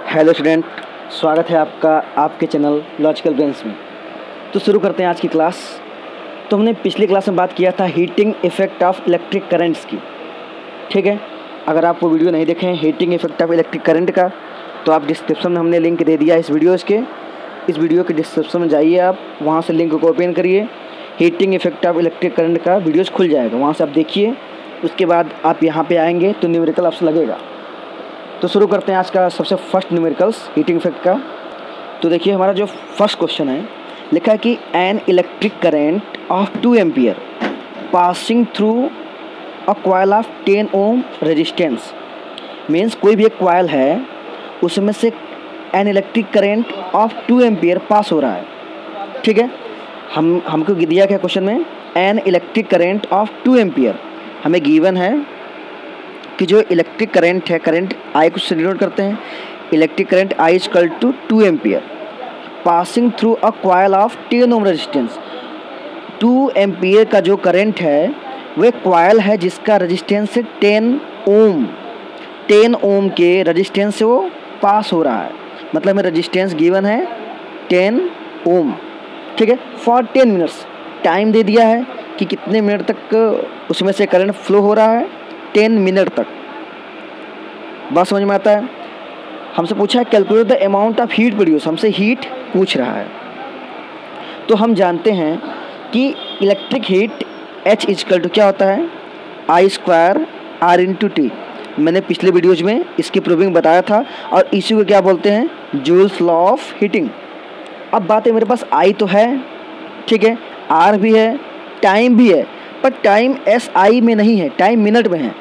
Hello student, स्वागत है आपका आपके चैनल लॉजिकल ब्रेन्स में। तो शुरू करते हैं आज की क्लास। तो हमने पिछली क्लास में बात किया था heating effect of electric currents की, ठीक है। अगर आप वो वीडियो नहीं देखें heating effect of electric current का, तो आप डिस्क्रिप्शन में हमने लिंक दे दिया इस वीडियो के डिस्क्रिप्शन में जाइए, आप वहाँ से लिंक को ओपन करिए। Heating effect of electric current का वीडियोज़ खुल जाएगा, वहाँ से आप देखिए। उसके बाद आप यहाँ पर आएँगे तो न्यूमेरिकल ऑप्शन लगेगा। तो शुरू करते हैं आज का सबसे फर्स्ट न्यूमेरिकल्स हीटिंग इफेक्ट का। तो देखिए हमारा जो फर्स्ट क्वेश्चन है, लिखा है कि an electric current of 2 ampere passing through a coil of 10 ohm resistance. Means कोई भी एक कॉइल है, उसमें से an electric current of 2 ampere pass हो रहा है, ठीक है। हमको दिया गया क्वेश्चन में an electric current of 2 ampere, हमें गिवन है कि जो इलेक्ट्रिक करंट है, करंट आई को डिनोट करते हैं, electric current I equal to 2 ampere passing through a coil of 10 ohm resistance. 2 ampere का जो करंट है वह कॉइल है जिसका रेजिस्टेंस है 10 ओम के रेजिस्टेंस से वो पास हो रहा है। मतलब हमें रेजिस्टेंस गिवन है 10 ओम, ठीक है। फॉर 10 मिनट्स टाइम दे दिया है कि कितने मिनट तक उसमें से करंट फ्लो हो रहा है, 10 मिनट तक। बात समझ में आता है। हमसे पूछा है calculate the amount of heat produce, हमसे हीट पूछ रहा है। तो हम जानते हैं कि electric heat H equal to क्या होता है, I square R into T. मैंने पिछले वीडियोज में इसकी प्रूविंग बताया था, और इसी को क्या बोलते हैं, जूल्स लॉ ऑफ हीटिंग। अब बात है मेरे पास आई तो है, ठीक है, आर भी है, टाइम भी है, पर टाइम एस आई में नहीं है, टाइम मिनट में है।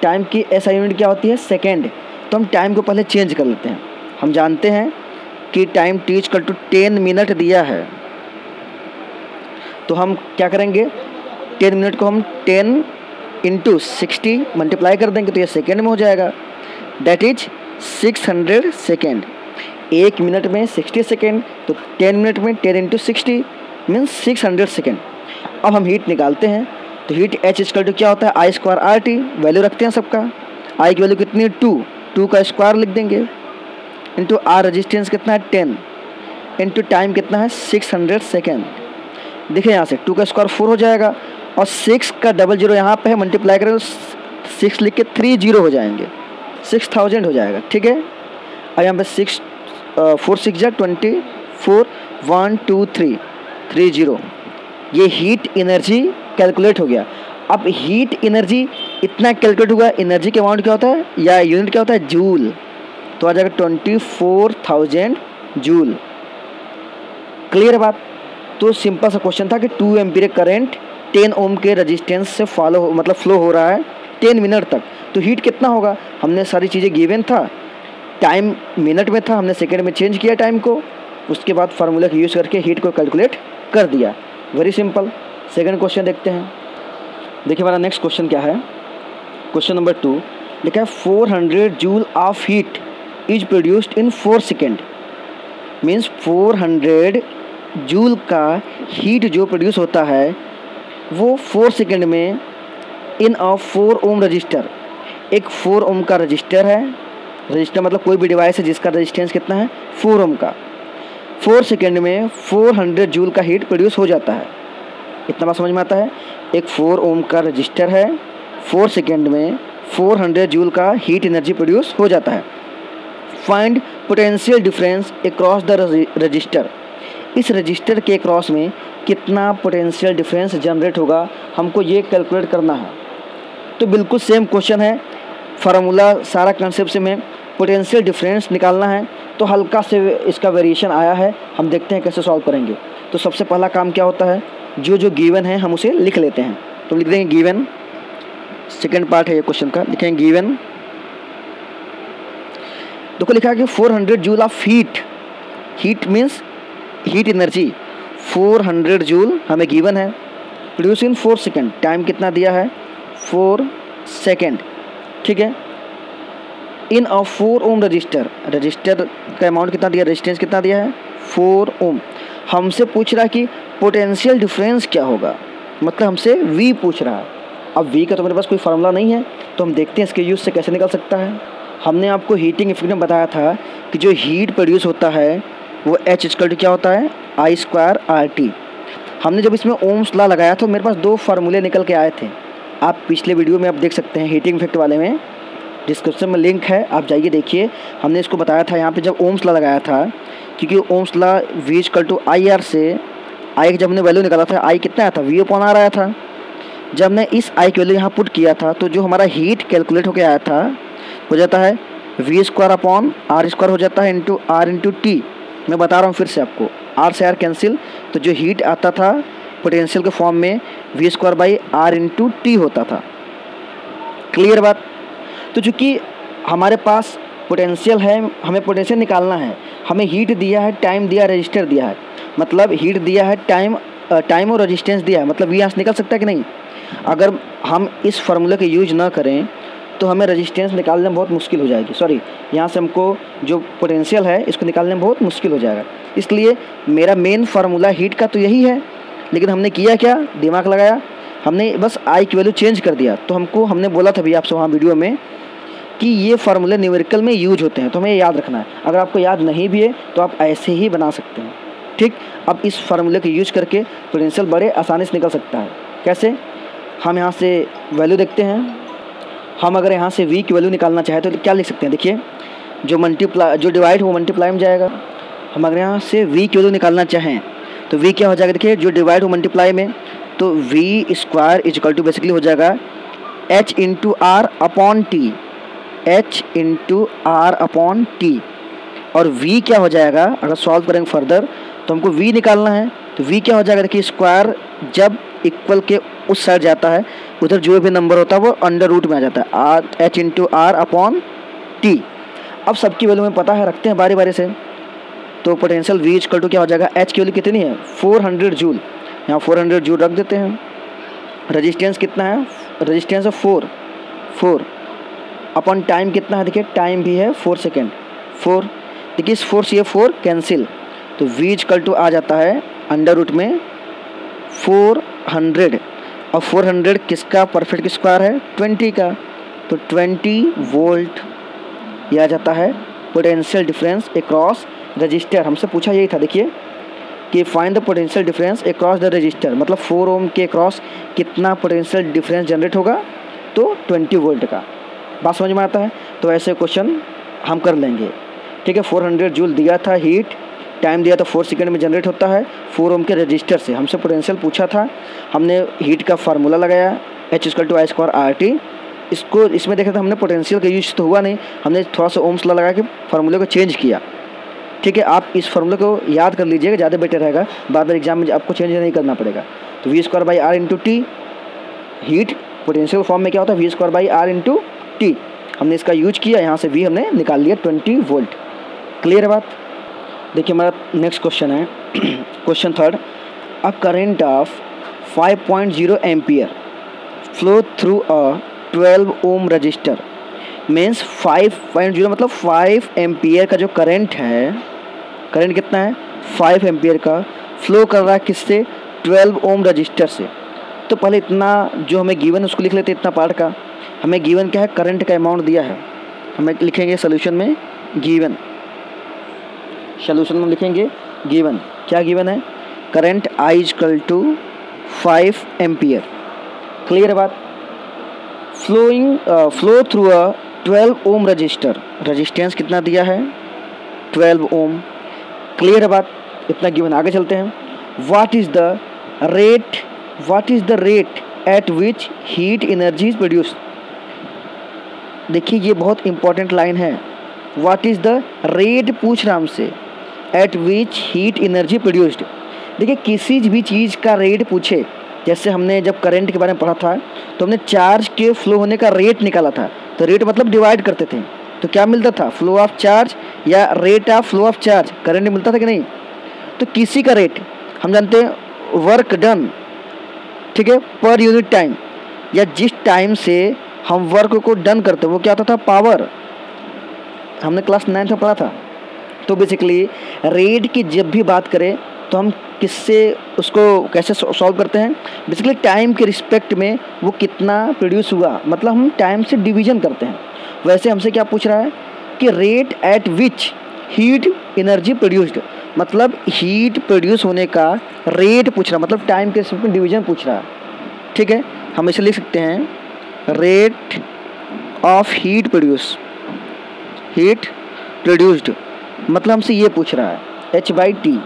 टाइम की एस आई यूनिट क्या होती है, सेकेंड। तो हम टाइम को पहले चेंज कर लेते हैं। हम जानते हैं कि time T equal to 10 minute दिया है, तो हम क्या करेंगे, 10 मिनट को हम 10 इंटू 60 मल्टीप्लाई कर देंगे, तो ये सेकेंड में हो जाएगा। That is 600 second. 1 मिनट में 60 सेकेंड, तो 10 मिनट में 10 इंटू 60 मीन्स 600 सेकेंड। अब हम हीट निकालते हैं, तो हीट H इक्वल टू क्या होता है, I square R T. Value रखते हैं सबका, आई की वैल्यू कितनी है 2 का स्क्वायर लिख देंगे, इंटू आर रेजिस्टेंस कितना है 10, इंटू टाइम कितना है 600 सेकेंड। देखिए यहाँ से 2 का स्क्वायर 4 हो जाएगा, और 6 का डबल जीरो यहाँ पे है, मल्टीप्लाई करें तो 6 लिख के 3 जीरो हो जाएंगे, 6000 हो जाएगा, ठीक है। और यहाँ पे 4 6 जा 24 1 2 3 3 0। ये हीट एनर्जी कैलकुलेट हो गया। अब हीट एनर्जी इतना कैलकुलेट हुआ, एनर्जी के अमाउंट क्या होता है या यूनिट क्या होता है, जूल। तो आ जाएगा 24,000 जूल। क्लियर है बात। तो सिंपल सा क्वेश्चन था कि 2 एम्पीयर करंट 10 ओम के रेजिस्टेंस से फ्लो हो रहा है 10 मिनट तक, तो हीट कितना होगा। हमने सारी चीज़ें गिवन था, टाइम मिनट में था, हमने सेकेंड में चेंज किया टाइम को, उसके बाद फार्मूला का यूज़ करके हीट को कैलकुलेट कर दिया। Very simple. सेकंड क्वेश्चन देखते हैं। देखिए हमारा नेक्स्ट क्वेश्चन क्या है, क्वेश्चन नंबर 2 लिखा है 400 joule of heat is produced in 4 second. Means 400 joule का हीट जो प्रोड्यूस होता है वो 4 सेकेंड में इन अ 4 ओम रजिस्टर। एक 4 ओम का रजिस्टर है, रजिस्टर मतलब कोई भी डिवाइस है जिसका रजिस्टेंस कितना है 4 ओम का। 4 सेकेंड में 400 जूल का हीट प्रोड्यूस हो जाता है। इतना बात समझ में आता है। एक 4 ओम का रजिस्टर है, 4 सेकेंड में 400 जूल का हीट एनर्जी प्रोड्यूस हो जाता है। Find potential difference across the register. इस रजिस्टर के क्रॉस में कितना पोटेंशियल डिफरेंस जनरेट होगा, हमको ये कैलकुलेट करना है। तो बिल्कुल सेम क्वेश्चन है, फार्मूला सारा कंसेप्ट से में पोटेंशियल डिफरेंस निकालना है, तो हल्का से इसका वेरिएशन आया है। हम देखते हैं कैसे सॉल्व करेंगे। तो सबसे पहला काम क्या होता है, जो गिवन है हम उसे लिख लेते हैं। तो लिख देंगे गिवन, सेकेंड पार्ट है ये क्वेश्चन का, लिखेंगे गिवन। देखो लिखा है कि 400 joule of heat means heat energy 400 joule हमें गिवन है, प्रोड्यूस इन 4 सेकेंड। टाइम कितना दिया है 4 सेकेंड, ठीक है। इन अ 4 ओम रजिस्टर का अमाउंट कितना दिया, रेजिस्टेंस कितना दिया है 4 ओम। हमसे पूछ रहा है कि पोटेंशियल डिफरेंस क्या होगा, मतलब हमसे V पूछ रहा है। अब V का तो मेरे पास कोई फार्मूला नहीं है, तो हम देखते हैं इसके यूज़ से कैसे निकल सकता है। हमने आपको हीटिंग इफेक्ट में बताया था कि जो हीट प्रोड्यूस होता है वो H इक्वल टू क्या होता है, I स्क्वायर RT। हमने जब इसमें ओम्स लॉ लगाया तो मेरे पास 2 फार्मूले निकल के आए थे। आप पिछले वीडियो में आप देख सकते हैं हीटिंग इफेक्ट वाले में, डिस्क्रिप्शन में लिंक है, आप जाइए देखिए। हमने इसको बताया था यहाँ पे जब ओम्स लॉ लगाया था, क्योंकि Ohm's law V equal to IR से I जब हमने वैल्यू निकाला था I कितना आया था, V अपॉन R आया था। जब मैं इस I की वैल्यू यहाँ पुट किया था तो जो हमारा हीट कैलकुलेट होकर आया था हो जाता है V square upon R square हो जाता है इंटू R इंटू T। मैं बता रहा हूँ फिर से आपको, R से R कैंसिल, तो जो हीट आता था पोटेंशियल के फॉर्म में V square by R into T होता था। क्लियर बात। तो चूँकि हमारे पास पोटेंशियल है, हमें पोटेंशियल निकालना है, हमें हीट दिया है, टाइम दिया, रजिस्टर दिया है, मतलब हीट दिया है, टाइम और रेजिस्टेंस दिया है, मतलब V यहाँ से निकल सकता है कि नहीं। अगर हम इस फार्मूले का यूज ना करें तो हमें रेजिस्टेंस निकालने में बहुत मुश्किल हो जाएगी, सॉरी यहाँ से हमको जो पोटेंशियल है इसको निकालने में बहुत मुश्किल हो जाएगा। इसलिए मेरा मेन फार्मूला हीट का तो यही है, लेकिन हमने किया क्या, दिमाग लगाया, हमने बस I की वैल्यू चेंज कर दिया। तो हमने बोला था भी आपसे वहाँ वीडियो में कि ये फार्मूले न्यूमेरिकल में यूज होते हैं, तो हमें याद रखना है। अगर आपको याद नहीं भी है तो आप ऐसे ही बना सकते हैं, ठीक। अब इस फार्मूले को यूज करके पोटेंशियल बड़े आसानी से निकल सकता है। कैसे, हम यहाँ से वैल्यू देखते हैं। हम अगर यहाँ से V की वैल्यू निकालना चाहें तो क्या लिख सकते हैं, देखिए जो डिवाइड हो मल्टीप्लाई में जाएगा। हम अगर यहाँ से V की वैल्यू निकालना चाहें तो V क्या हो जाएगा, देखिए जो डिवाइड हो मल्टीप्लाई में, तो V square equal to basically हो जाएगा H into R upon T, H into R upon T। और V क्या हो जाएगा, अगर सॉल्व करेंगे फर्दर तो हमको V निकालना है, तो V क्या हो जाएगा, देखिए स्क्वायर जब इक्वल के उस साइड जाता है उधर जो भी नंबर होता है वो अंडर रूट में आ जाता है, H into R upon T। अब सबकी वैल्यू में पता है, रखते हैं बारी बारी से। तो पोटेंशियल V इक्वल टू क्या हो जाएगा, H की वैल्यू कितनी है 400 जूल, यहाँ 400 जूल रख देते हैं। रेजिस्टेंस कितना है, रेजिस्टेंस है 4 अपॉन टाइम कितना है, देखिए टाइम भी है 4 सेकेंड, 4, देखिए इस 4 से ये 4 कैंसिल, तो V इक्वल टू आ जाता है अंडर रूट में 400। और 400 किसका परफेक्ट स्क्वायर है, 20 का, तो 20 वोल्ट यह आ जाता है पोटेंशियल डिफरेंस अक्रॉस रजिस्टर। हमसे पूछा यही था, देखिए कि find the potential difference across the register, मतलब 4 ओम के अक्रॉस कितना पोटेंशियल डिफरेंस जनरेट होगा, तो 20 वोल्ट का। बात समझ में आता है। तो ऐसे क्वेश्चन हम कर लेंगे, ठीक है। 400 जूल दिया था हीट, टाइम दिया था 4 सेकंड में जनरेट होता है 4 ओम के रजिस्टर से। हमसे पोटेंशियल पूछा था, हमने हीट का फार्मूला लगाया H equal to I square RT। इसमें देखा था हमने पोटेंशियल का यूज तो हुआ नहीं, हमने थोड़ा सा ओम्स लगा के फार्मूले को चेंज किया, ठीक है। आप इस फार्मूले को याद कर लीजिएगा, ज़्यादा बेटर रहेगा, बार बार एग्जाम में आपको चेंज नहीं करना पड़ेगा। तो V square by R into T, heat potential form में क्या होता है V square by R into T। हमने इसका यूज किया, यहाँ से V हमने निकाल लिया 20 वोल्ट। क्लियर है बात। देखिए हमारा नेक्स्ट क्वेश्चन है question third, a current of 5.0 ampere flow through a 12 ohm resistor, means 5.0 मतलब 5 एम्पियर का जो करंट है, करंट कितना है 5 एम्पियर का, फ्लो कर रहा है किससे, 12 ओम रजिस्टर से। तो पहले इतना जो हमें गिवन उसको लिख लेते हैं, इतना पार्ट का हमें गिवन क्या है, करंट का अमाउंट दिया है, हमें लिखेंगे सोल्यूशन में गिवन, सोल्यूशन में लिखेंगे गिवन, क्या गिवन है, current I equal to 5 ampere. Clear है बात। Flow through a 12 ohm resistor, resistance कितना दिया है 12 ओम। क्लियर है बात, इतना गिवन। आगे चलते हैं, what is the rate at which heat energy is produce. देखिए ये बहुत इंपॉर्टेंट लाइन है, व्हाट इज द रेट पूछ रहा हमसे, eight which heat energy produced. देखिए किसी भी चीज़ का रेट पूछे, जैसे हमने जब करंट के बारे में पढ़ा था तो हमने चार्ज के फ्लो होने का रेट निकाला था, तो रेट मतलब डिवाइड करते थे, तो क्या मिलता था, फ्लो ऑफ चार्ज या rate of flow of charge, current मिलता था कि नहीं। तो किसी का रेट हम जानते हैं वर्क डन, ठीक है, पर यूनिट टाइम, या जिस टाइम से हम वर्क को डन करते वो क्या होता था, पावर, हमने क्लास 9 में पढ़ा था। तो बेसिकली रेट की जब भी बात करें तो हम किससे उसको कैसे सॉल्व करते हैं, बेसिकली टाइम के रिस्पेक्ट में वो कितना प्रोड्यूस हुआ, मतलब हम टाइम से डिवीजन करते हैं। वैसे हमसे क्या पूछ रहा है कि rate at which heat energy produced, मतलब हीट प्रोड्यूस होने का रेट पूछ रहा है, मतलब टाइम के रिस्पेक्ट में डिवीजन पूछ रहा है। ठीक है, हम इसे लिख सकते हैं रेट ऑफ हीट प्रोड्यूस्ड, मतलब हमसे ये पूछ रहा है h/t।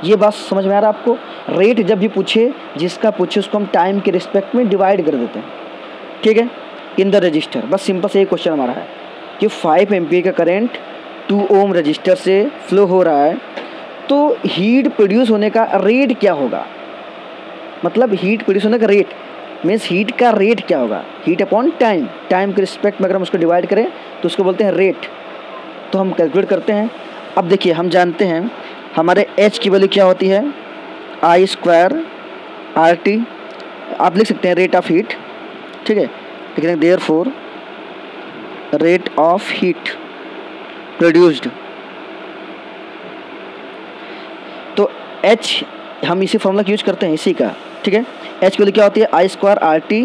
ये बात समझ में आ रहा है आपको? रेट जब भी पूछे, जिसका पूछे उसको हम टाइम के रिस्पेक्ट में डिवाइड कर देते हैं। ठीक है, इन द रजिस्टर, बस सिंपल से एक क्वेश्चन हमारा है कि 5 एम्पीयर का करंट 2 ओम रजिस्टर से फ्लो हो रहा है, तो हीट प्रोड्यूस होने का रेट क्या होगा, मतलब हीट प्रोड्यूस होने का रेट मीन्स हीट का रेट क्या होगा, हीट अपॉन टाइम, टाइम के रिस्पेक्ट में अगर हम उसको डिवाइड करें तो उसको बोलते हैं रेट। तो हम कैलकुलेट करते हैं। अब देखिए, हम जानते हैं हमारे h की वैल्यू क्या होती है, I² RT, आप लिख सकते हैं रेट ऑफ हीट। ठीक है, लेकिन therefore rate of heat produced, तो h हम इसी फॉर्मूला का यूज करते हैं, इसी का। ठीक है, h की वैल्यू क्या होती है, I² RT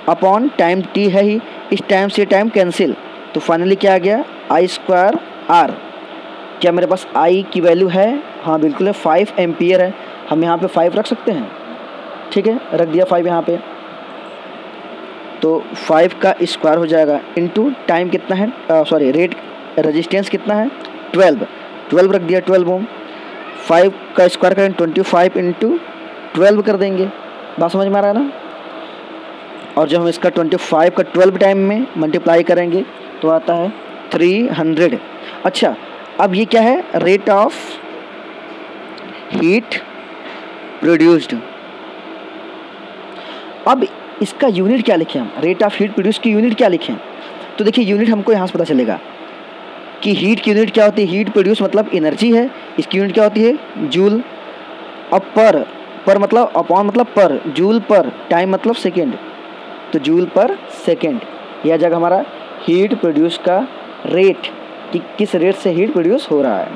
upon time t है ही, इस टाइम से टाइम कैंसिल, तो फाइनली क्या आ गया I² R। क्या मेरे पास I की वैल्यू है? हाँ बिल्कुल है, 5 एम्पियर है, हम यहाँ पे 5 रख सकते हैं। ठीक है, रख दिया 5 यहाँ पे, तो 5 का स्क्वायर हो जाएगा इनटू टाइम कितना है, सॉरी रेट रेजिस्टेंस कितना है 12 रख दिया 12 ओम, 5 का स्क्वायर करें 25 इंटू 12 कर देंगे। बात समझ में आ रहा है ना? और जब हम इसका 25 का 12 टाइम में मल्टीप्लाई करेंगे तो आता है 300। अच्छा, अब ये क्या है, रेट ऑफ हीट प्रोड्यूस्ड। अब इसका यूनिट क्या लिखें हम, रेट ऑफ हीट प्रोड्यूस की यूनिट क्या लिखें? तो देखिए यूनिट हमको यहाँ से पता चलेगा कि हीट की यूनिट क्या होती है, हीट प्रोड्यूस मतलब एनर्जी है, इसकी यूनिट क्या होती है जूल। अब पर मतलब अपॉन मतलब पर, जूल पर टाइम मतलब सेकेंड, तो जूल पर सेकेंड। यह जगह हमारा हीट प्रोड्यूस का रेट कि किस रेट से हीट प्रोड्यूस हो रहा है।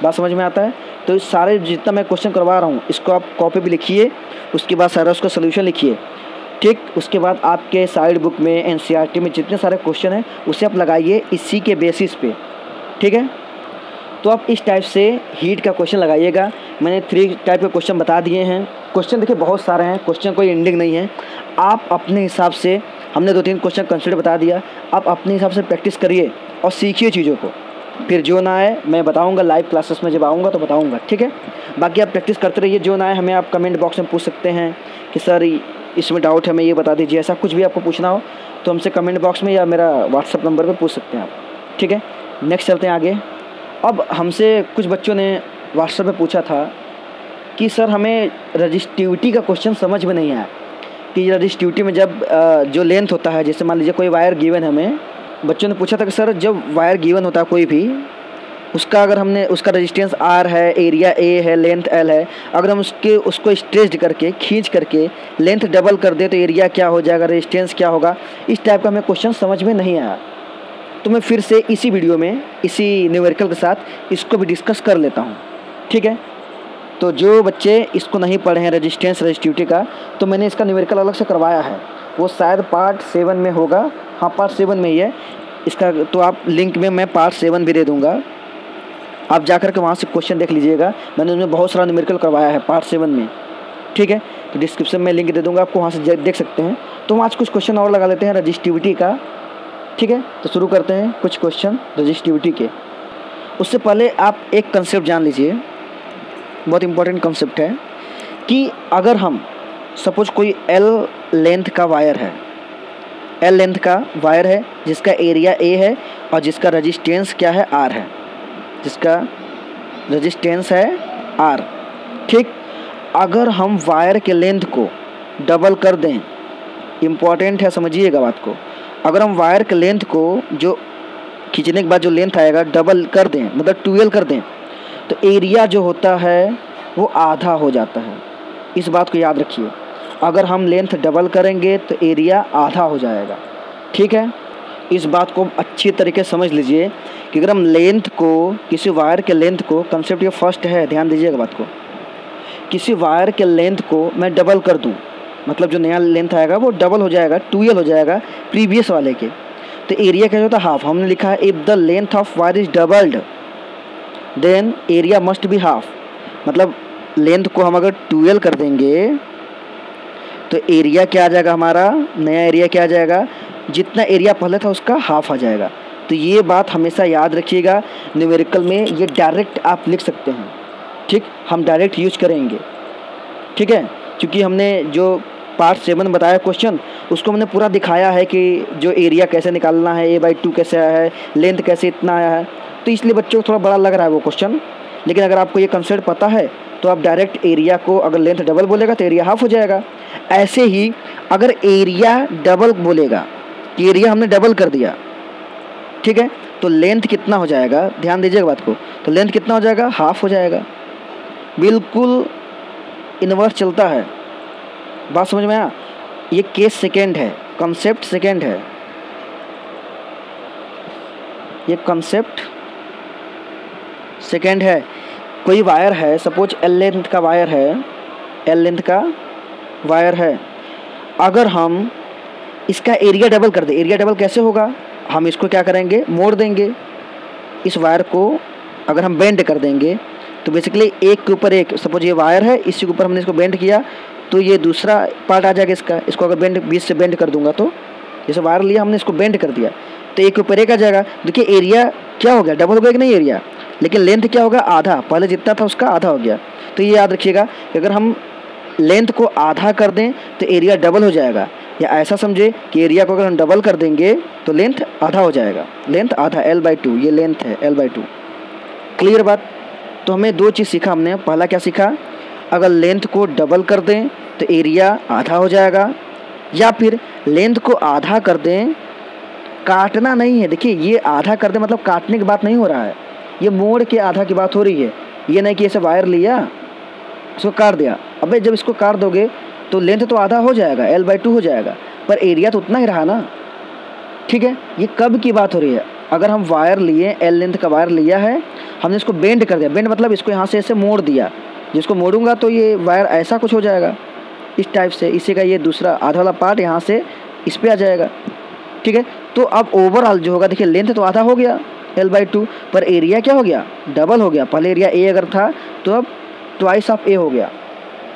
बात समझ में आता है? तो इस सारे जितना मैं क्वेश्चन करवा रहा हूँ इसको आप कॉपी पे लिखिए, उसके बाद सारा उसका सोल्यूशन लिखिए। ठीक, उसके बाद आपके साइड बुक में एनसीईआरटी में जितने सारे क्वेश्चन हैं उसे आप लगाइए इसी के बेसिस पे। ठीक है, तो आप इस टाइप से हीट का क्वेश्चन लगाइएगा। मैंने 3 टाइप के क्वेश्चन बता दिए हैं। क्वेश्चन देखिए बहुत सारे हैं, क्वेश्चन कोई एंडिंग नहीं है। आप अपने हिसाब से, हमने 2-3 क्वेश्चन कंसिडर बता दिया, आप अपने हिसाब से प्रैक्टिस करिए और सीखिए चीज़ों को। फिर जो ना आए मैं बताऊंगा लाइव क्लासेस में, जब आऊँगा तो बताऊंगा। ठीक है, बाकी आप प्रैक्टिस करते रहिए। जो ना आए हमें आप कमेंट बॉक्स में पूछ सकते हैं कि सर इसमें डाउट है, हमें ये बता दीजिए। ऐसा कुछ भी आपको पूछना हो तो हमसे कमेंट बॉक्स में या मेरा व्हाट्सअप नंबर पर पूछ सकते हैं आप। ठीक है, नेक्स्ट चलते हैं आगे। अब हमसे कुछ बच्चों ने व्हाट्सएप पे पूछा था कि सर हमें रजिस्टिविटी का क्वेश्चन समझ में नहीं आया कि रजिस्टिविटी में जब जो लेंथ होता है, जैसे मान लीजिए कोई वायर गिवन है, हमें बच्चों ने पूछा था कि सर जब वायर गिवन होता है कोई भी, उसका अगर हमने उसका रेजिस्टेंस R है, एरिया A है, लेंथ L है, अगर हम उसको स्ट्रेच करके खींच करके लेंथ डबल कर दे तो एरिया क्या हो जाएगा, रेजिस्टेंस क्या होगा। इस टाइप का हमें क्वेश्चन समझ में नहीं आया, तो मैं फिर से इसी वीडियो में इसी न्यूमेरिकल के साथ इसको भी डिस्कस कर लेता हूँ। ठीक है, तो जो बच्चे इसको नहीं पढ़े हैं रेजिस्टेंस रेजिस्टिविटी का, तो मैंने इसका न्यूमेरिकल अलग से करवाया है, वो शायद पार्ट 7 में होगा। हाँ, पार्ट 7 में ही है इसका, तो आप लिंक में मैं पार्ट 7 भी दे दूँगा, आप जाकर के वहाँ से क्वेश्चन देख लीजिएगा। मैंने उसमें बहुत सारा न्यूमेरिकल करवाया है पार्ट 7 में। ठीक है, तो डिस्क्रिप्शन में लिंक दे दूँगा, आपको वहाँ से देख सकते हैं। तो हम आज कुछ क्वेश्चन और लगा लेते हैं रजिस्टिविटी का। ठीक है, तो शुरू करते हैं कुछ क्वेश्चन रजिस्टिविटी के। उससे पहले आप एक कंसेप्ट जान लीजिए, बहुत इंपॉर्टेंट कंसेप्ट है कि अगर हम सपोज कोई L लेंथ का वायर है, L लेंथ का वायर है जिसका एरिया A है और जिसका रेजिस्टेंस क्या है R है, जिसका रेजिस्टेंस है R। ठीक, अगर हम वायर के लेंथ को डबल कर दें, इम्पॉर्टेंट है समझिएगा बात को, अगर हम वायर के लेंथ को जो खींचने के बाद जो लेंथ आएगा डबल कर दें, मतलब 12 कर दें, तो एरिया जो होता है वो आधा हो जाता है। इस बात को याद रखिए, अगर हम लेंथ डबल करेंगे तो एरिया आधा हो जाएगा। ठीक है, इस बात को अच्छी तरीके से समझ लीजिए कि अगर हम लेंथ को, किसी वायर के लेंथ को, कंसेप्ट ये फर्स्ट है, ध्यान दीजिएगा बात को, किसी वायर के लेंथ को मैं डबल कर दूं, मतलब जो नया लेंथ आएगा वो डबल हो जाएगा, 12 हो जाएगा प्रीवियस वाले के। तो एरिया क्या होता है हाफ। हमने लिखा है if the length of wire is doubled then area must be half, मतलब लेंथ को हम अगर 12 कर देंगे तो एरिया क्या आ जाएगा, हमारा नया एरिया क्या आ जाएगा, जितना एरिया पहले था उसका हाफ आ जाएगा। तो ये बात हमेशा याद रखिएगा, न्यूमेरिकल में ये डायरेक्ट आप लिख सकते हैं, ठीक, हम डायरेक्ट यूज करेंगे, ठीक है। क्योंकि हमने जो पार्ट 7 में बताया क्वेश्चन, उसको हमने पूरा दिखाया है कि जो एरिया कैसे निकालना है, a/2 कैसे आया है, लेंथ कैसे इतना आया है, तो इसलिए बच्चों को थोड़ा बड़ा लग रहा है वो क्वेश्चन। लेकिन अगर आपको ये कंसेप्ट पता है तो आप डायरेक्ट एरिया को अगर लेंथ डबल बोलेगा तो एरिया हाफ हो जाएगा। ऐसे ही अगर एरिया डबल बोलेगा कि एरिया हमने डबल कर दिया, ठीक है, तो लेंथ कितना हो जाएगा, ध्यान दीजिएगा बात को, तो लेंथ कितना हो जाएगा, हाफ हो जाएगा। बिल्कुल इन्वर्स चलता है, बात समझ में आया। ये केस सेकेंड है, कंसेप्ट सेकेंड है, ये कंसेप्ट सेकेंड है। कोई वायर है, सपोज एल लेंथ का वायर है, एल लेंथ का वायर है, अगर हम इसका एरिया डबल कर दें, एरिया डबल कैसे होगा, हम इसको क्या करेंगे, मोड़ देंगे। इस वायर को अगर हम बेंड कर देंगे तो बेसिकली एक के ऊपर एक, सपोज ये वायर है, इसी के ऊपर हमने इसको बेंड किया तो ये दूसरा पार्ट आ जाएगा इसका। इसको अगर बेंड बीच से बेंड कर दूंगा तो जैसे वायर लिया हमने, इसको बेंड कर दिया तो एक के ऊपर एक आ जाएगा। देखिए एरिया क्या हो गया, डबल हो गया कि नहीं एरिया, लेकिन लेंथ क्या होगा, आधा, पहले जितना था उसका आधा हो गया। तो ये याद रखिएगा कि अगर हम लेंथ को आधा कर दें तो एरिया डबल हो जाएगा, या ऐसा समझे कि एरिया को अगर हम डबल कर देंगे तो लेंथ आधा हो जाएगा, लेंथ आधा, l/2, ये लेंथ है l/2। क्लियर बात। तो हमें दो चीज़ सीखा हमने। पहला क्या सीखा, अगर लेंथ को डबल कर दें तो एरिया आधा हो जाएगा, या फिर लेंथ को आधा कर दें, काटना नहीं है। देखिए ये आधा कर दें मतलब काटने की बात नहीं हो रहा है, ये मोड़ के आधा की बात हो रही है। ये नहीं कि ऐसे वायर लिया इसको काट दिया, अबे जब इसको काट दोगे तो लेंथ तो आधा हो जाएगा, l/2 हो जाएगा, पर एरिया तो उतना ही रहा ना, ठीक है। ये कब की बात हो रही है, अगर हम वायर लिए, एल लेंथ का वायर लिया है, हमने इसको बेंड कर दिया, बेंड मतलब इसको यहाँ से ऐसे मोड़ दिया, जिसको मोड़ूंगा तो ये वायर ऐसा कुछ हो जाएगा इस टाइप से, इसी का ये दूसरा आधा वाला पार्ट यहाँ से इस पर आ जाएगा, ठीक है। तो अब ओवरऑल जो होगा, देखिए लेंथ तो आधा हो गया l/2, पर एरिया क्या हो गया, डबल हो गया। पहले एरिया a अगर था तो अब ट्वाइस ऑफ a हो गया,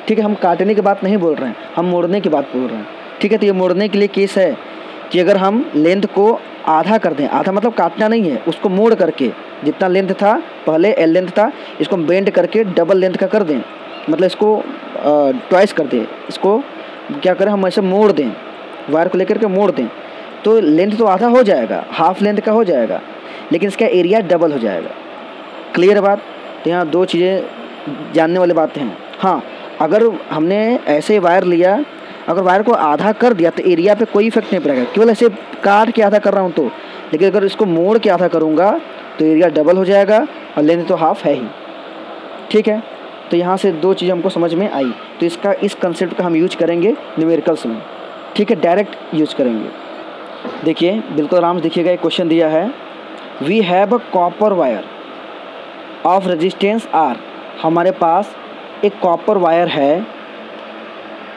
ठीक है। हम काटने की बात नहीं बोल रहे हैं, हम मोड़ने की बात बोल रहे हैं, ठीक है। तो ये मोड़ने के लिए केस है कि अगर हम लेंथ को आधा कर दें, आधा मतलब काटना नहीं है, उसको मोड़ करके जितना लेंथ था पहले एल लेंथ था, इसको हम बेंड करके डबल लेंथ का कर दें, मतलब इसको ट्वाइस कर दें, इसको क्या करें हम ऐसे मोड़ दें, वायर को लेकर के मोड़ दें, तो लेंथ तो आधा हो जाएगा, हाफ लेंथ का हो जाएगा, लेकिन इसका एरिया डबल हो जाएगा। क्लियर बात। तो यहाँ दो चीज़ें जानने वाली बातें हैं। हाँ, अगर हमने ऐसे वायर लिया, अगर वायर को आधा कर दिया तो एरिया पे कोई इफेक्ट नहीं पड़ेगा, केवल ऐसे काट के आधा कर रहा हूँ तो। लेकिन अगर इसको मोड़ के आधा करूँगा तो एरिया डबल हो जाएगा और लेंथ तो हाफ है ही, ठीक है। तो यहाँ से दो चीज़ें हमको समझ में आई। तो इसका इस कंसेप्ट का हम यूज करेंगे न्यूमेरिकल्स में, ठीक है, डायरेक्ट यूज करेंगे। देखिए बिल्कुल आराम से देखिएगा, एक क्वेश्चन दिया है, we have a copper wire of resistance R। हमारे पास एक कॉपर वायर है,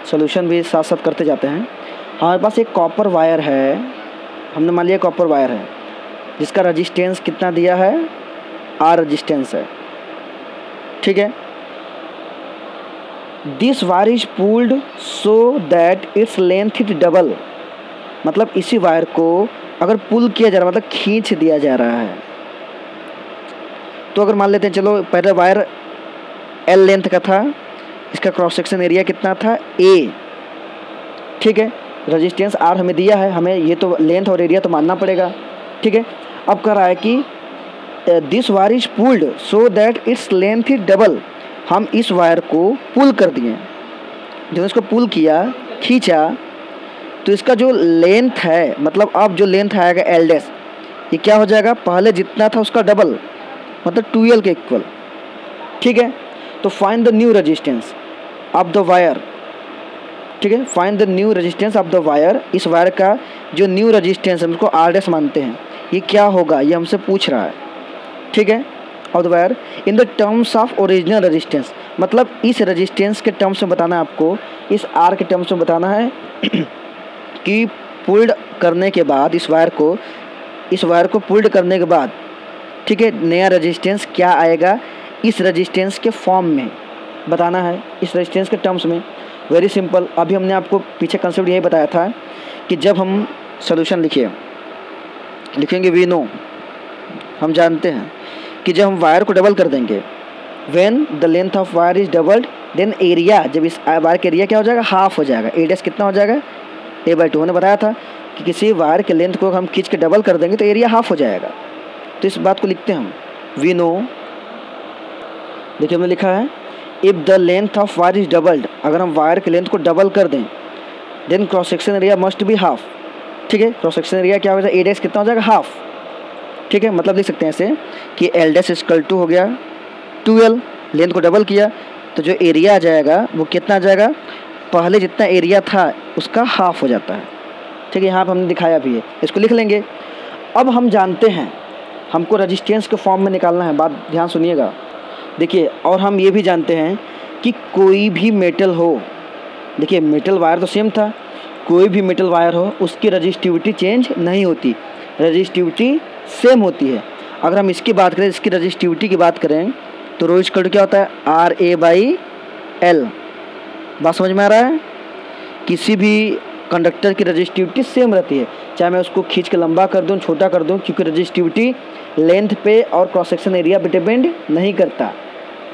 सोल्यूशन भी साथ साथ करते जाते हैं। हमारे पास एक कॉपर वायर है, हमने मान लिया कॉपर वायर है जिसका रेजिस्टेंस कितना दिया है, R रेजिस्टेंस है, ठीक है। This wire is pulled so that its length is double, मतलब इसी वायर को अगर पुल किया जा रहा है, मतलब खींच दिया जा रहा है। तो अगर मान लेते हैं, चलो पहले वायर L लेंथ का था, इसका क्रॉस सेक्शन एरिया कितना था, A, ठीक है। रेजिस्टेंस R हमें दिया है, हमें ये तो लेंथ और एरिया तो मानना पड़ेगा, ठीक है। अब कह रहा है कि this wire is pulled so that its length is double. हम इस वायर को पुल कर दिए, जब इसको पुल किया, खींचा, तो इसका जो लेंथ है, मतलब अब जो लेंथ आएगा L डैश, ये क्या हो जाएगा, पहले जितना था उसका डबल, मतलब 2L के इक्वल, ठीक है। तो find the new resistance of the wire, ठीक है, find the new resistance of the wire. इस वायर का जो न्यू रेजिस्टेंस है उसको R डैश मानते हैं, ये क्या होगा, ये हमसे पूछ रहा है, ठीक है। Of the wire in the terms of original resistance, मतलब इस रेजिस्टेंस के टर्म्स में बताना है आपको, इस R के टर्म्स में बताना है कि पुल्ड करने के बाद इस वायर को इस वायर को पुल्ड करने के बाद, ठीक है, नया रेजिस्टेंस क्या आएगा इस रेजिस्टेंस के फॉर्म में बताना है, इस रेजिस्टेंस के टर्म्स में। Very simple. अभी हमने आपको पीछे कंसेप्ट यही बताया था कि जब हम सोल्यूशन लिखेंगे वी नो, हम जानते हैं कि जब हम वायर को डबल कर देंगे, when the length of wire is doubled then area, जब इस वायर का एरिया क्या हो जाएगा, हाफ हो जाएगा। ए डैश कितना हो जाएगा, a/2। हमने बताया था कि किसी वायर के लेंथ को हम खींच के डबल कर देंगे तो एरिया हाफ हो जाएगा। तो इस बात को लिखते हैं हम वी नो। देखिए हमने लिखा है if the length of wire is doubled, अगर हम वायर के लेंथ को डबल कर दें then cross section area must be half. ठीक है, क्रॉस सेक्शन एरिया क्या हो जाएगा, ए डैश कितना हो जाएगा, हाफ। ठीक है, मतलब लिख सकते हैं ऐसे कि एल डैश इक्वल टू हो गया 2l, लेंथ को डबल किया तो जो एरिया आ जाएगा वो कितना आ जाएगा, पहले जितना एरिया था उसका हाफ हो जाता है। ठीक है, यहाँ पर हमने दिखाया भी है, इसको लिख लेंगे। अब हम जानते हैं हमको रेजिस्टेंस के फॉर्म में निकालना है, बात ध्यान सुनिएगा। देखिए, और हम ये भी जानते हैं कि कोई भी मेटल हो, देखिए मेटल वायर तो सेम था, कोई भी मेटल वायर हो उसकी रेजिस्टिविटी चेंज नहीं होती, रेजिस्टिविटी सेम होती है। अगर हम इसकी बात करें, इसकी रेजिस्टिविटी की बात करें तो रो इक्वल टू क्या होता है, RA/L। बात समझ में आ रहा है? किसी भी कंडक्टर की रेजिस्टिविटी सेम रहती है, चाहे मैं उसको खींच के लंबा कर दूं, छोटा कर दूं, क्योंकि रेजिस्टिविटी लेंथ पे और क्रॉस सेक्शन एरिया पे डिपेंड नहीं करता।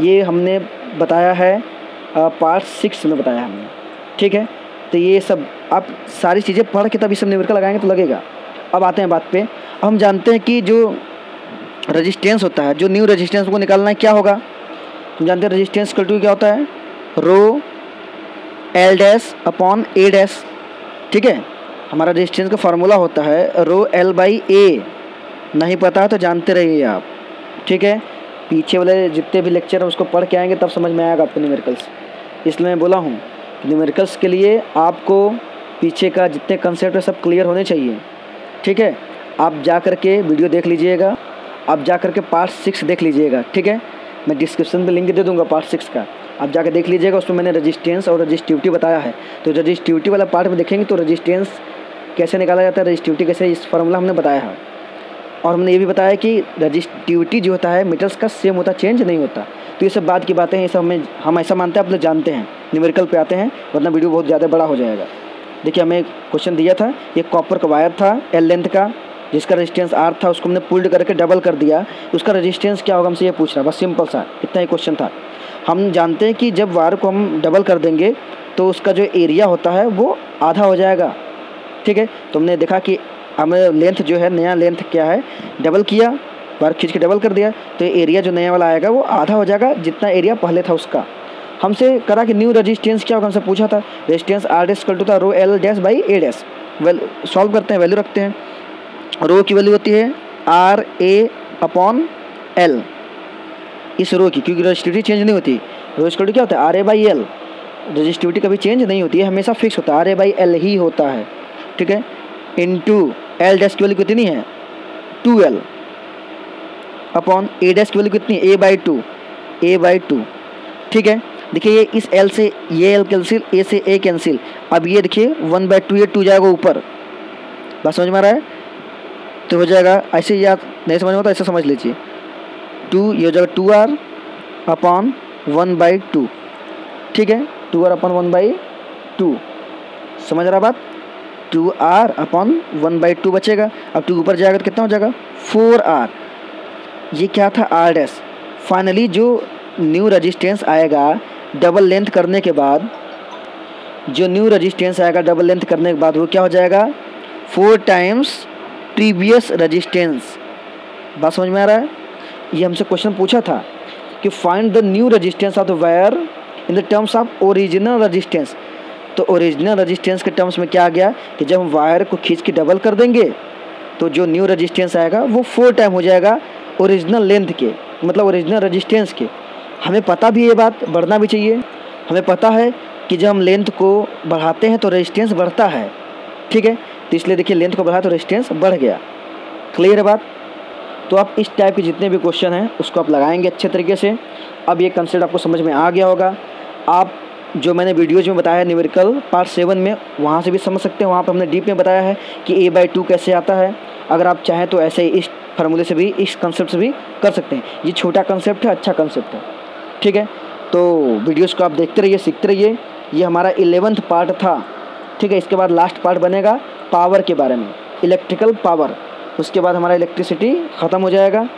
ये हमने बताया है पार्ट 6 में बताया हमने। ठीक है, तो ये सब आप सारी चीज़ें पढ़ के तब ये सब न्यूमेरिकल लगाएंगे तो लगेगा। अब आते हैं बात पे। अब हम जानते हैं कि जो रेजिस्टेंस होता है, जो न्यू रेजिस्टेंस को निकालना है क्या होगा, हम जानते हैं रेजिस्टेंस इक्वल टू क्या होता है, रो L dash upon A dash. ठीक है, हमारा रेजिस्टेंस का फार्मूला होता है रो L/A। नहीं पता है तो जानते रहिए आप। ठीक है, पीछे वाले जितने भी लेक्चर हैं उसको पढ़ के आएंगे तब समझ में आएगा आपको न्यूमेरिकल्स। इसलिए मैं बोला हूँ न्यूमेरिकल्स के लिए आपको पीछे का जितने कंसेप्ट है सब क्लियर होने चाहिए। ठीक है, आप जा कर के वीडियो देख लीजिएगा, आप जा कर के पार्ट 6 देख लीजिएगा। ठीक है, मैं डिस्क्रिप्शन में लिंक दे दूँगा पार्ट 6 का, आप जाकर देख लीजिएगा। उसमें मैंने रेजिस्टेंस और रेजिस्टिविटी बताया है। तो रेजिस्टिविटी वाला पार्ट में देखेंगे तो रेजिस्टेंस कैसे निकाला जाता है, रेजिस्टिविटी कैसे, इस फार्मूला हमने बताया है। और हमने ये भी बताया कि रेजिस्टिविटी जो होता है मेटल्स का सेम होता, चेंज नहीं होता। तो ये सब बात की बातें हैं, ये सब हम ऐसा मानते हैं, आप लोग जानते हैं। न्यूमेरिकल पे आते हैं वरना वीडियो बहुत ज़्यादा बड़ा हो जाएगा। देखिए हमें क्वेश्चन दिया था, एक कॉपर का वायर था L लेंथ का, जिसका रेजिस्टेंस R था, उसको हमने पुल्ड करके डबल कर दिया, उसका रेजिस्टेंस क्या होगा हमसे ये पूछ रहा है। बस सिंपल सा इतना ही क्वेश्चन था। हम जानते हैं कि जब वायर को हम डबल कर देंगे तो उसका जो एरिया होता है वो आधा हो जाएगा। ठीक है, तो हमने देखा कि हमें लेंथ जो है, नया लेंथ क्या है, डबल किया, वायर खींच के डबल कर दिया तो एरिया जो नया वाला आएगा वो आधा हो जाएगा जितना एरिया पहले था उसका। हमसे करा कि न्यू रेजिस्टेंस क्या होगा, हमसे पूछा था resistance R dash equal to था rho L dash by A dash. Solve करते हैं, वैल्यू रखते हैं। रो की वैल्यू होती है RA/L, इस रो की, क्योंकि रेजिस्टिविटी चेंज नहीं होती। रो इक्वल टू क्या होता है, RA/L। रेजिस्टिविटी कभी चेंज नहीं होती है, हमेशा फिक्स होता है, RA/L ही होता है। ठीक है, इनटू L डैश की वैल्यू कितनी है 2L अपॉन A डैश की वैल्यू कितनी है A/2। ठीक है, देखिए ये इस L से ये L कैंसिल, A से A कैंसिल। अब ये देखिए 1/2, ये 2 जाएगा ऊपर। बात समझ में आ रहा है? तो हो जाएगा ऐसे, याद नहीं समझ में आता ऐसे समझ लीजिए, 2 ये हो जाएगा 2R अपॉन 1/2। ठीक है, 2R अपॉन 1/2, समझ रहा बात, 2R अपॉन 1/2 बचेगा। अब 2 ऊपर जाएगा तो कितना हो जाएगा 4R। ये क्या था R डैश। फाइनली जो न्यू रेजिस्टेंस आएगा डबल लेंथ करने के बाद, जो न्यू रेजिस्टेंस आएगा डबल लेंथ करने के बाद वो क्या हो जाएगा 4 टाइम्स प्रीवियस रेजिस्टेंस। बात समझ में आ रहा है? ये हमसे क्वेश्चन पूछा था कि find the new resistance of the wire in the terms of original resistance. तो ओरिजिनल रेजिस्टेंस के टर्म्स में क्या आ गया कि जब हम वायर को खींच के डबल कर देंगे तो जो न्यू रेजिस्टेंस आएगा वो 4 टाइम हो जाएगा ओरिजिनल लेंथ के, मतलब ओरिजिनल रेजिस्टेंस के। हमें पता भी ये बात, बढ़ना भी चाहिए। हमें पता है कि जब हम लेंथ को बढ़ाते हैं तो रेजिस्टेंस बढ़ता है। ठीक है, तो इसलिए देखिए लेंथ को बढ़ाया तो रेजिस्टेंस बढ़ गया। क्लियर है बात? तो आप इस टाइप के जितने भी क्वेश्चन हैं उसको आप लगाएंगे अच्छे तरीके से। अब ये कंसेप्ट आपको समझ में आ गया होगा। आप जो मैंने वीडियोज में बताया है न्यूमेरिकल पार्ट 7 में, वहाँ से भी समझ सकते हैं। वहाँ पर हमने डीप में बताया है कि A/2 कैसे आता है। अगर आप चाहें तो ऐसे इस फार्मूले से भी, इस कंसेप्ट से भी कर सकते हैं। ये छोटा कंसेप्ट है, अच्छा कंसेप्ट है, ठीक है। तो वीडियोस को आप देखते रहिए, सीखते रहिए। ये हमारा 11th पार्ट था, ठीक है। इसके बाद लास्ट पार्ट बनेगा पावर के बारे में, इलेक्ट्रिकल पावर। उसके बाद हमारा इलेक्ट्रिसिटी ख़त्म हो जाएगा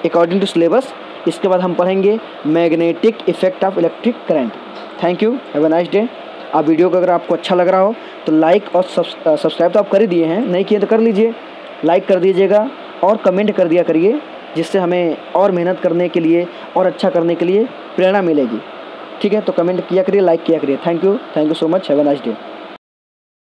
अकॉर्डिंग टू सिलेबस। इसके बाद हम पढ़ेंगे magnetic effect of electric current. Thank you, have a nice day. आप वीडियो को अगर आपको अच्छा लग रहा हो तो लाइक और सब्सक्राइब तो आप कर ही दिए हैं, नहीं किए तो कर लीजिए, लाइक कर दीजिएगा और कमेंट कर दिया करिए, जिससे हमें और मेहनत करने के लिए और अच्छा करने के लिए प्रेरणा मिलेगी, ठीक है। तो कमेंट किया करिए, लाइक किया करिए। Thank you so much, have a nice day.